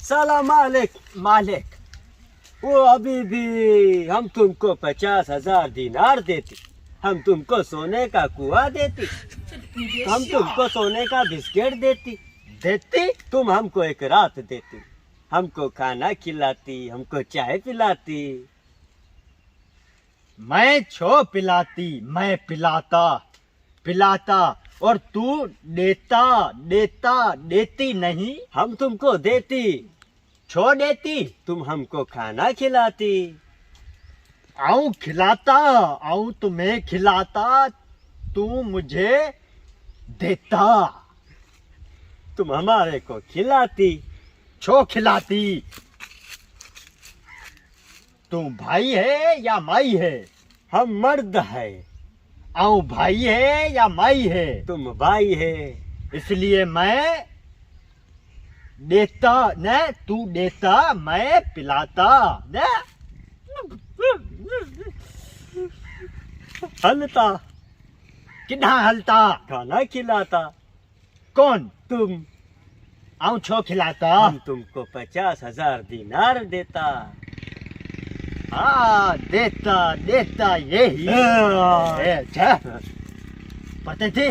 सलाम मालिक। मालिक, वो अभी भी हम तुमको 50,000 दिनार देती, हम तुमको सोने का कुआं देती, हम तुमको सोने का बिस्किट देती, देती? तुम हमको एक रात देती, हमको खाना खिलाती, हमको चाय पिलाती। मैं छो पिलाती, मैं पिलाता पिलाता, और तू देता देता देती नहीं। हम तुमको देती, छो देती, तुम हमको खाना खिलाती। आऊं खिलाता, आऊं तुम्हें खिलाता, तू मुझे देता। तुम हमारे को खिलाती। छो खिलाती। तू भाई है या माई है? हम मर्द है, आऊं भाई है या माई है? तुम भाई है। इसलिए मैं देता न, तू देता, मैं पिलाता न। हलता, कितना हलता? खाना खिलाता। कौन? तुम। आऊं छो खिलाता। हम तुमको 50,000 दिनार देता। हाँ, देता देता यही हाँ। है। अच्छा, पता थी?